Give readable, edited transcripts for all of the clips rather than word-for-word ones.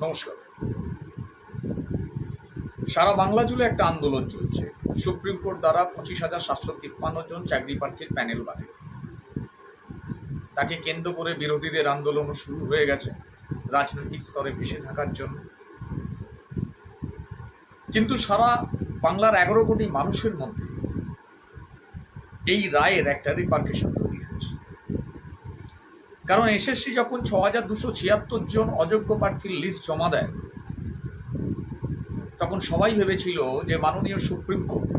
নমস্কার। সারা বাংলা জুড়ে একটা আন্দোলন চলছে। সুপ্রিম কোর্ট দ্বারা 25,753 জন চাকরি প্রার্থীর প্যানেল বাতিল। তাকে কেন্দ্র করে বিরোধীদের আন্দোলনও শুরু হয়ে গেছে রাজনৈতিক স্তরে ভেসে থাকার জন্য। কিন্তু সারা বাংলার 11 কোটি মানুষের মধ্যে এই রায়ের একটা রিপার্কেশন তৈরি হয়েছে। কারণ এসএসসি যখন 6,276 জন অযোগ্য প্রার্থীর লিস্ট জমা দেয়, তখন সবাই ভেবেছিল যে মাননীয় সুপ্রিম কোর্ট,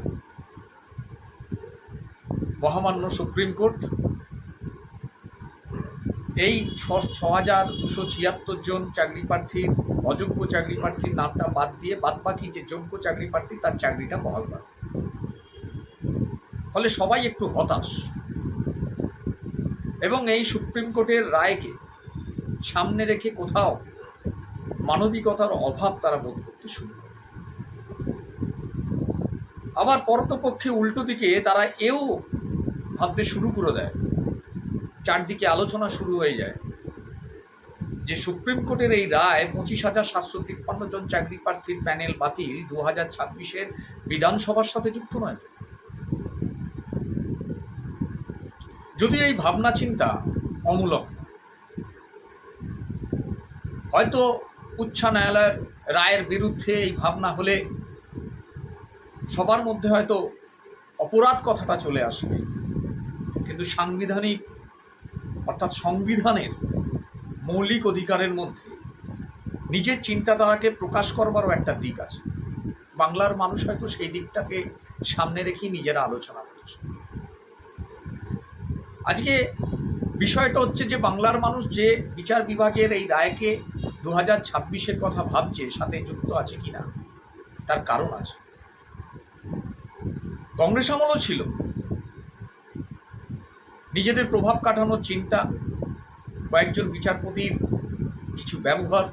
মহামান্য সুপ্রিম কোর্ট এই 6,276 জন চাকরি প্রার্থীর, অযোগ্য চাকরি প্রার্থীর নামটা বাদ দিয়ে বাদবাকি যে যোগ্য চাকরি প্রার্থী তার চাকরিটা বহাল পাবে। ফলে সবাই একটু হতাশ এবং এই সুপ্রিম কোর্টের রায়কে সামনে রেখে কোথাও মানবিকতার অভাব তারা বোধ করতে শুরু করে। আবার পরতপক্ষে উল্টো দিকে তারা এও ভাবতে শুরু করে দেয়, চারদিকে আলোচনা শুরু হয়ে যায় যে সুপ্রিম কোর্টের এই রায় 25,753 জন চাকরি প্রার্থীর প্যানেল বাতিল 2026-এর বিধানসভার সাথে যুক্ত নয়। যদি এই ভাবনা চিন্তা অমূলক, হয়তো উচ্চ ন্যায়ালয়ের রায়ের বিরুদ্ধে এই ভাবনা হলে সবার মধ্যে হয়তো অপরাধ কথাটা চলে আসবে, কিন্তু সাংবিধানিক অর্থাৎ সংবিধানের মৌলিক অধিকারের মধ্যে নিজের চিন্তাধারাকে প্রকাশ করবারও একটা দিক আছে। বাংলার মানুষ হয়তো সেই দিকটাকে সামনে রেখেই নিজেরা আলোচনা করছে। আজকে বিষয়টা হচ্ছে যে বাংলার মানুষ যে বিচার বিভাগের এই রায়কে 2026-এর কথা ভাবছে, সাথে যুক্ত আছে কিনা তার কারণ আছে। কংগ্রেস আমলও ছিল নিজেদের প্রভাব কাটানোর চিন্তা, কয়েকজন বিচারপতির কিছু ব্যবহার,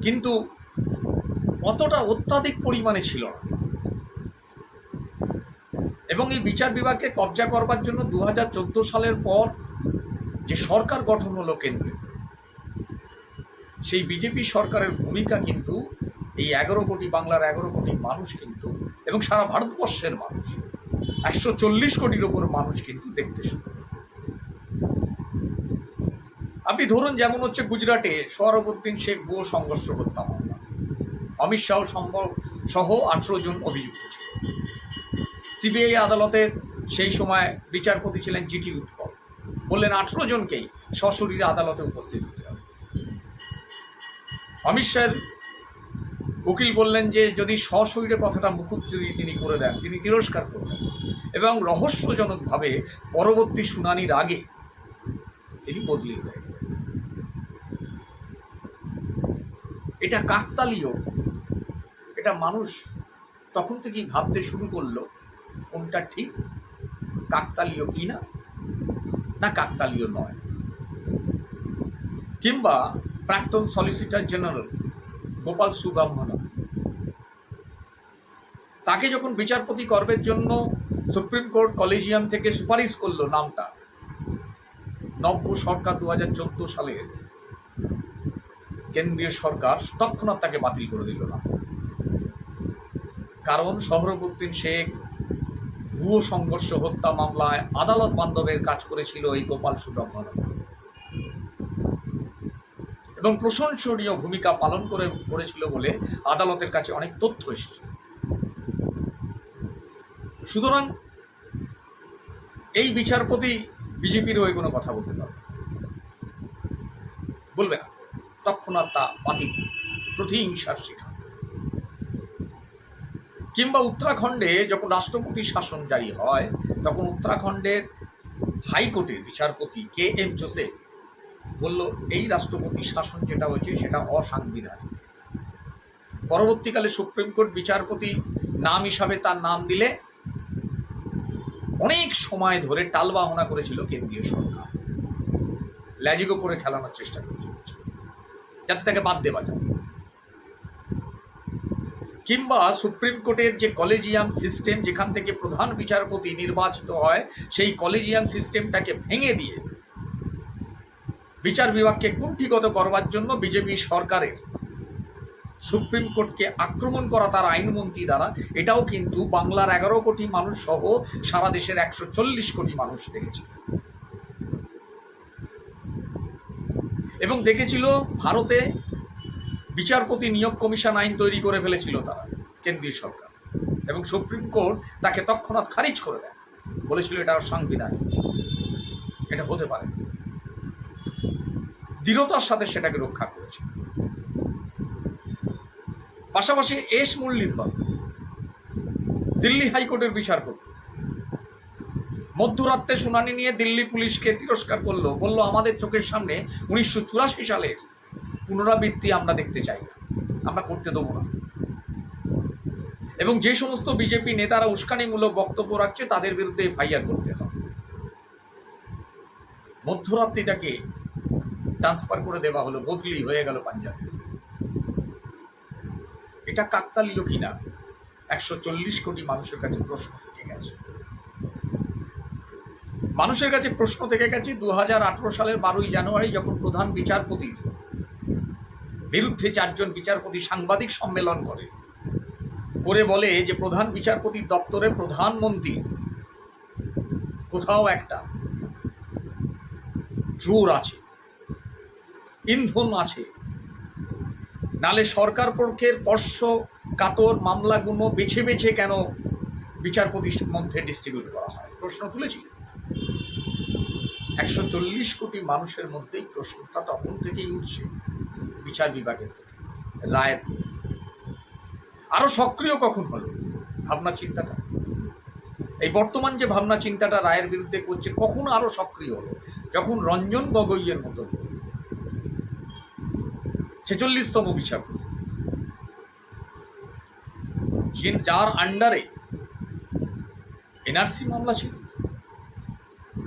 কিন্তু অতটা অত্যাধিক পরিমাণে ছিল না। এবং এই বিচার বিভাগকে কবজা করবার জন্য 2014 সালের পর যে সরকার গঠন হলো কেন্দ্রে, সেই বিজেপি সরকারের ভূমিকা কিন্তু এই 11 কোটি, বাংলার 11 কোটি মানুষ কিন্তু, এবং সারা ভারতবর্ষের মানুষ 140 কোটির ওপর মানুষ কিন্তু দেখতে শুরু। আপনি ধরুন, যেমন হচ্ছে গুজরাটে সোহরাবুদ্দিন শেখ ভুয়ো সংঘর্ষ হত্যা মামলা, অমিত শাহ সহ 18 জন অভিযুক্ত ছিল। সিবিআই আদালতের সেই সময় বিচারপতি ছিলেন জিটি উৎপল, বললেন 18 জনকেই সশরীরে আদালতে উপস্থিত হতে হবে। অমিত শাহের উকিল বললেন যে যদি সশরীরে কথাটা মুকুব যদি তিনি করে দেন, তিনি তিরস্কার করবেন, এবং রহস্যজনকভাবে পরবর্তী শুনানির আগে তিনি বদলি হয়ে গেলেন। এটা কাকতালীয়, এটা মানুষ তখন থেকেই ভাবতে শুরু করলো কোনটা ঠিক, কাকতালীয় কিনা না কাকতালীয় নয়। কিংবা প্রাক্তন সলিসিটর জেনারেল গোপাল সুব্রমণ্যম, তাকে যখন বিচারপতি করবার জন্য সুপ্রিম কোর্ট কলেজিয়াম থেকে সুপারিশ করলো নামটা, নব্য সরকার 2014 সালের কেন্দ্রীয় সরকার তৎক্ষণাৎ তাকে বাতিল করে দিল না। কারণ সোহরাবুদ্দিন শেখ ভুয়ো সংঘর্ষ হত্যা মামলায় আদালত বান্ধবের কাজ করেছিল এই গোপাল সুব্রমণ্যম, এবং প্রশংসনীয় ভূমিকা পালন করেছিল বলে আদালতের কাছে অনেক তথ্য এসেছে। সুতরাং এই বিচারপতি বিজেপির হয়ে কোনো কথা বলতে বলবে না, তৎক্ষণাৎ তা বাতিল, প্রতিহিংসার শিকার। কিংবা উত্তরাখণ্ডে যখন রাষ্ট্রপতি শাসন জারি হয়, তখন উত্তরাখণ্ডের হাইকোর্টের বিচারপতি KM জোসেফ বলল এই রাষ্ট্রপতি শাসন যেটা হয়েছে সেটা অসাংবিধানিক। পরবর্তীকালে সুপ্রিম কোর্ট বিচারপতি নাম হিসাবে তার নাম দিলে অনেক সময় ধরে টালবাহনা করেছিল কেন্দ্রীয় সরকার, ল্যাজিগো করে খেলানোর চেষ্টা করেছিল যাতে তাকে বাদ দেওয়া যায়। কিংবা সুপ্রিম কোর্টের যে কলেজিয়াম সিস্টেম, যেখান থেকে প্রধান বিচারপতি নির্বাচিত হয়, সেই কলেজিয়াম সিস্টেমটাকে ভেঙে দিয়ে বিচার বিভাগকে কুণ্ঠিগত করবার জন্য বিজেপি সরকারের সুপ্রিম কোর্টকে আক্রমণ করা তার আইনমন্ত্রী দ্বারা, এটাও কিন্তু বাংলার 11 কোটি মানুষ সহ সারা দেশের 140 কোটি মানুষ দেখেছে এবং দেখেছিল ভারতে বিচারপতি নিয়োগ কমিশন আইন তৈরি করে ফেলেছিল তারা, কেন্দ্রীয় সরকার, এবং সুপ্রিম কোর্ট তাকে তৎক্ষণাৎ খারিজ করে দেয়, বলেছিল এটা সাংবিধানিক, এটা হতে পারে। দৃঢ়তার সাথে সেটাকে রক্ষা করেছে। পাশাপাশি এস মুরলীধর, দিল্লি হাইকোর্টের বিচারপতি, মধ্যরাত্রে শুনানি নিয়ে দিল্লি পুলিশকে তিরস্কার করলো, বলল আমাদের চোখের সামনে 1984 সালের পুনরাবৃত্তি আমরা দেখতে চাই না, আমরা করতে দেবো না, এবং যে সমস্ত বিজেপি নেতারা উস্কানিমূলক বক্তব্য রাখছে তাদের বিরুদ্ধে এফআইআর করতে হবে। মধ্যরাত্রিটাকে ট্রান্সফার করে দেওয়া হলো, বদলি হয়ে গেল পাঞ্জাবে। এটা কাকতালীয় কিনা 140 কোটি মানুষের কাছে প্রশ্ন থেকে গেছে। মানুষের কাছে প্রশ্ন থেকে গেছে 2018 সালের 12ই জানুয়ারি যখন প্রধান বিচারপতির বিরুদ্ধে 4 জন বিচারপতি সাংবাদিক সম্মেলন করে বলে যে প্রধান বিচারপতির দপ্তরে প্রধানমন্ত্রী কোথাও একটা জোর আছে, ইন্ধন আছে, নালে সরকার পক্ষের স্পর্শকাতর মামলাগুলো বেছে বেছে কেন বিচারপতির মধ্যে ডিস্ট্রিবিউট করা হয়, প্রশ্ন তুলেছিল। 140 কোটি মানুষের মধ্যেই প্রশ্নটা তখন থেকেই উঠছে বিচার বিভাগের থেকে, রায়ের। আরো সক্রিয় কখন হলো ভাবনা চিন্তাটা, এই বর্তমান যে ভাবনা চিন্তাটা রায়ের বিরুদ্ধে করছে, কখন আরো সক্রিয় হলো? যখন রঞ্জন গগৈয়ের মতো 46তম বিচারপতি, যার আন্ডারে এনআরসি মামলা ছিল,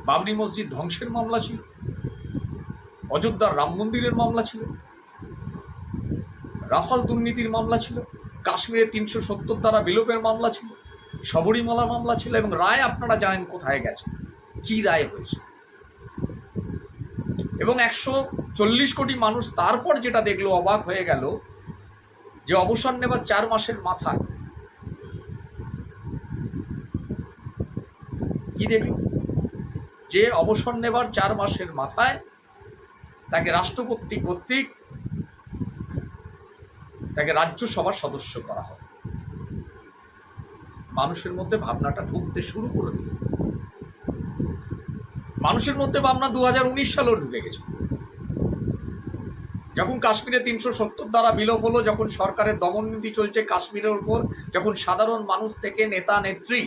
বাবরি মসজিদ ধ্বংসের মামলা ছিল, অযোধ্যার রাম মন্দিরের মামলা ছিল, রাফাল দুর্নীতির মামলা ছিল, কাশ্মীরে 370 ধারা বিলোপের মামলা ছিল, শবরীমালা মামলা ছিল, এবং রায় আপনারা জানেন কোথায় গেছে, কি রায় হয়েছে। এবং 140 কোটি মানুষ তারপর যেটা দেখলো, অবাক হয়ে গেল যে অবসর নেবার 4 মাসের মাথায় কি দেখল, যে অবসর নেবার 4 মাসের মাথায় তাকে রাষ্ট্রপতি কর্তৃক তাকে রাজ্যসভার সদস্য করা হয়। মানুষের মধ্যে ভাবনাটা ঢুকতে শুরু করে দিল। মানুষের মধ্যে ভাবনা 2019 সালেও ঢুকে গেছে, যখন কাশ্মীরে 370 ধারা বিলোপ হলো, যখন সরকারের দমননীতি চলছে কাশ্মীরের উপর, যখন সাধারণ মানুষ থেকে নেতা নেত্রী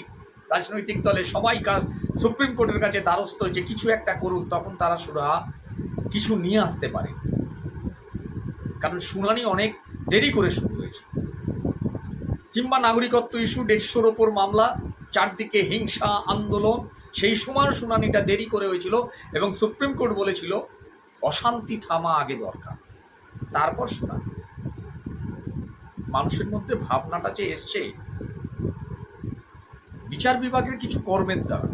রাজনৈতিক দলে সবাই সুপ্রিম কোর্টের কাছে দ্বারস্থ হয়েছে কিছু একটা করুন, তখন তারা কিছু নিয়ে আসতে পারে, কারণ শুনানি অনেক দেরি করে শুরু হয়েছে। কিংবা নাগরিকত্ব ইস্যু 150-র ওপর মামলা, চারদিকে হিংসা আন্দোলন, সেই সময় শুনানিটা দেরি করে হয়েছিল, এবং সুপ্রিম কোর্ট বলেছিল অশান্তি থামা আগে দরকার, তারপর শুনানি। মানুষের মধ্যে ভাবনাটা যে এসছে বিচার বিভাগের কিছু কর্মের দ্বারা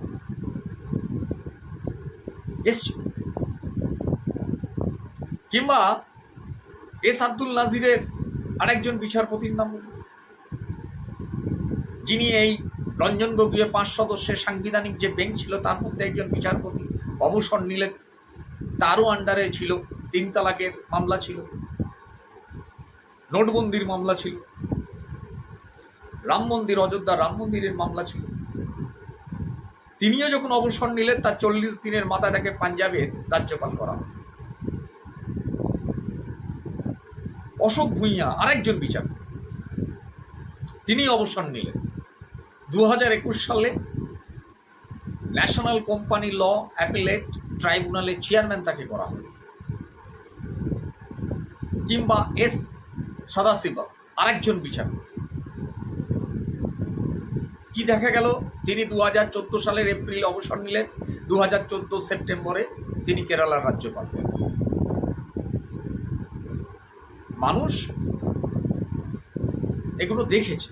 এসছে, কিংবা এস আব্দুল নাজিরের আরেকজন বিচারপতির নাম, যিনি এই রঞ্জন গগৈয়ের 5 সদস্যের সাংবিধানিক যে বেঞ্চ ছিল তার মধ্যে একজন বিচারপতি অবসর নিলেন, তারও আন্ডারে ছিল 3 তালাকের মামলা ছিল, নোটবন্দির মামলা ছিল, রাম মন্দির, অযোধ্যা রাম মন্দিরের মামলা ছিল। তিনিও যখন অবসর নিলেন তার 40 দিনের মাথায় তাকে পাঞ্জাবের রাজ্যপাল করা হয়। অশোক ভূঁইয়া আরেকজন বিচারপতি, তিনি অবসর নিলেন। 2021 সালে ন্যাশনাল কোম্পানি ল অ্যাপিলেট ট্রাইব্যুনালের চেয়ারম্যান তাকে করা হল। কিংবা এস সদাশিবম আরেকজন বিচারপতি, কি দেখা গেল, তিনি 2014 সালের এপ্রিলে অবসর নিলেন, 2014 সেপ্টেম্বরে তিনি কেরালার রাজ্যপাল হলেন। মানুষ এগুলো দেখেছে,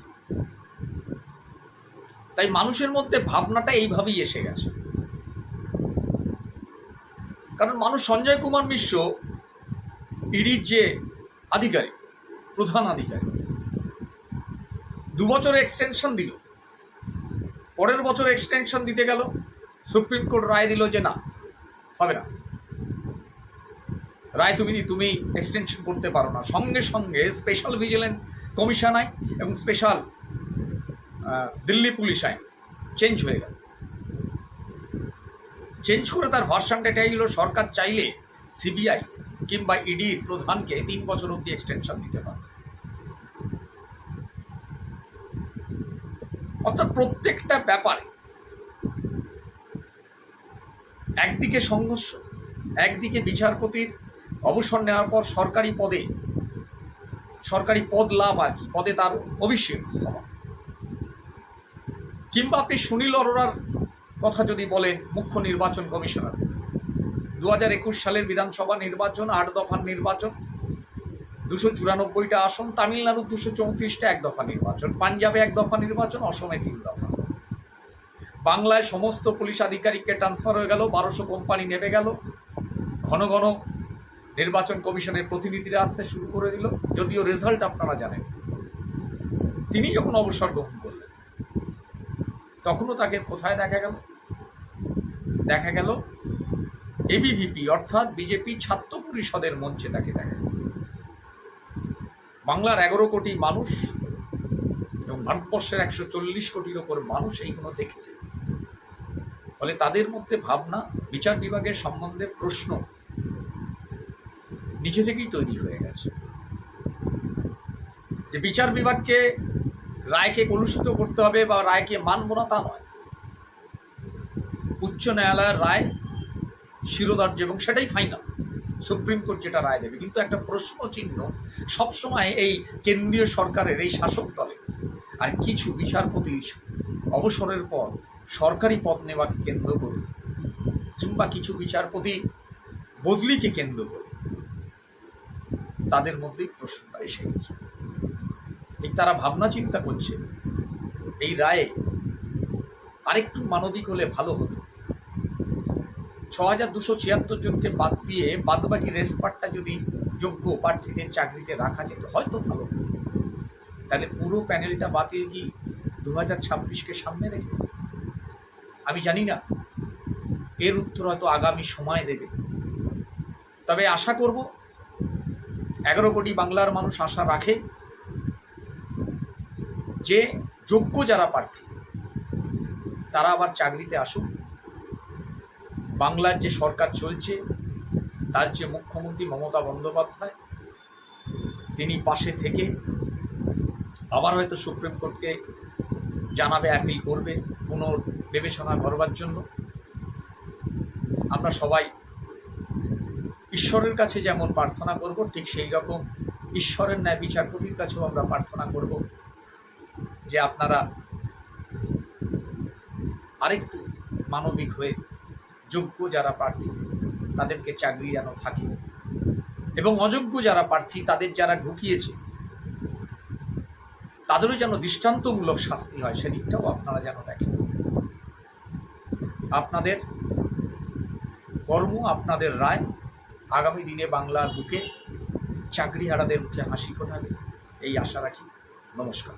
তাই মানুষের মধ্যে ভাবনাটা এইভাবেই এসে গেছে। কারণ মানুষ সঞ্জয় কুমার মিশ্র ইডির যে আধিকারিক, প্রধান আধিকারিক, 2 বছর এক্সটেনশন দিল, পরের বছর এক্সটেনশন দিতে গেল, সুপ্রিম কোর্ট রায় দিল যে না, হবে না, রায় তুমি এক্সটেনশন করতে পারো না। সঙ্গে সঙ্গে স্পেশাল ভিজিলেন্স কমিশন আইন এবং স্পেশাল দিল্লি পুলিশ আইন চেঞ্জ হয়ে গেল। চেঞ্জ করে তার ভার্সানটা এটাই হলো, সরকার চাইলে সিবিআই কিংবা ইডির প্রধানকে 3 বছর অবধি এক্সটেনশন দিতে পারে। অর্থাৎ প্রত্যেকটা ব্যাপারে একদিকে সংঘর্ষ, একদিকে বিচারপতির অবসর নেওয়ার পর সরকারি পদ লাভ, আর কি পদে তার অভিষেক হওয়া, কিংবা আপনি সুনীল অরোরার কথা যদি বলেন, মুখ্য নির্বাচন কমিশনার, 2021 সালের বিধানসভা নির্বাচন, 8 দফার নির্বাচন, 294টা আসন, তামিলনাড়ুর 234টা 1 দফা নির্বাচন, পাঞ্জাবে 1 দফা নির্বাচন, অসমে 3 দফা, বাংলায় সমস্ত পুলিশ আধিকারিককে ট্রান্সফার হয়ে গেল, 1200 কোম্পানি নেমে গেল, ঘন ঘন নির্বাচন কমিশনের প্রতিনিধিরা আসতে শুরু করে দিল। যদিও রেজাল্ট আপনারা জানেন। তিনি যখন অবসর গ্রহণ করলেন, তখনও তাকে কোথায় দেখা গেল এবিভিপি অর্থাৎ বিজেপি ছাত্র পরিষদের মঞ্চে তাকে দেখা গেল। বাংলার 11 কোটি মানুষ এবং ভারতবর্ষের 140 কোটির ওপর মানুষ এইগুলো দেখেছে। ফলে তাদের মধ্যে ভাবনা, বিচার বিভাগের সম্বন্ধে প্রশ্ন নিজে থেকেই তৈরি হয়ে গেছে যে বিচার বিভাগকে রায়কে কলুষিত করতে হবে বা রায়কে মানব না, তা নয়। উচ্চ ন্যায়ালয়ের রায় শিরোধার্য এবং সেটাই ফাইনাল, সুপ্রিম কোর্ট যেটা রায় দেবে। কিন্তু একটা প্রশ্ন চিহ্ন সবসময় এই কেন্দ্রীয় সরকারের, এই শাসক দলে আর কিছু বিচারপতি অবসরের পর সরকারি পদ নেওয়াকে কেন্দ্র করে, কিংবা কিছু বিচারপতি বদলিকে কেন্দ্র করে তাদের মধ্যেই প্রশ্নটা এসে গেছে। এই তারা ভাবনা চিন্তা করছে এই রায়ে আরেকটু মানবিক হলে ভালো হতো। 6276 জনকে বাদ দিয়ে বাদবাকি রেস্টপার্টটা যদি যোগ্য প্রার্থীদের চাকরিতে রাখা যেত, হয়তো ভালো হতো। তাহলে পুরো প্যানেলটা বাতিল কি 2026কে সামনে রেখে? আমি জানি না, এর উত্তর হয়তো আগামী সময় দেবে। তবে আশা করব 11 কোটি বাংলার মানুষ আশা রাখে যে যোগ্য যারা প্রার্থী তারা আবার চাকরিতে আসুক। বাংলার যে সরকার চলছে, তার যে মুখ্যমন্ত্রী মমতা বন্দ্যোপাধ্যায়, তিনি পাশে থেকে আবার হয়তো সুপ্রিম কোর্টকে জানাবে, অ্যাপিল করবে পুনর্বিবেচনা করবার জন্য। আমরা সবাই ঈশ্বরের কাছে যেমন প্রার্থনা করব, ঠিক সেই রকম ঈশ্বরের ন্যায় বিচারপতির কাছেও আমরা প্রার্থনা করব যে আপনারা আরেকটু মানবিক হয়ে যোগ্য যারা প্রার্থী তাদেরকে চাকরি যেন থাকে, এবং অযোগ্য যারা প্রার্থী তাদের যারা ঢুকিয়েছে তাদেরও যেন দৃষ্টান্তমূলক শাস্তি হয়, সেদিকটাও আপনারা যেন দেখেন। আপনাদের কর্ম, আপনাদের রায় আগামী দিনে বাংলার বুকে চাকরিহারাদের মুখে হাসি ফোটাবে, এই আশা রাখি। নমস্কার।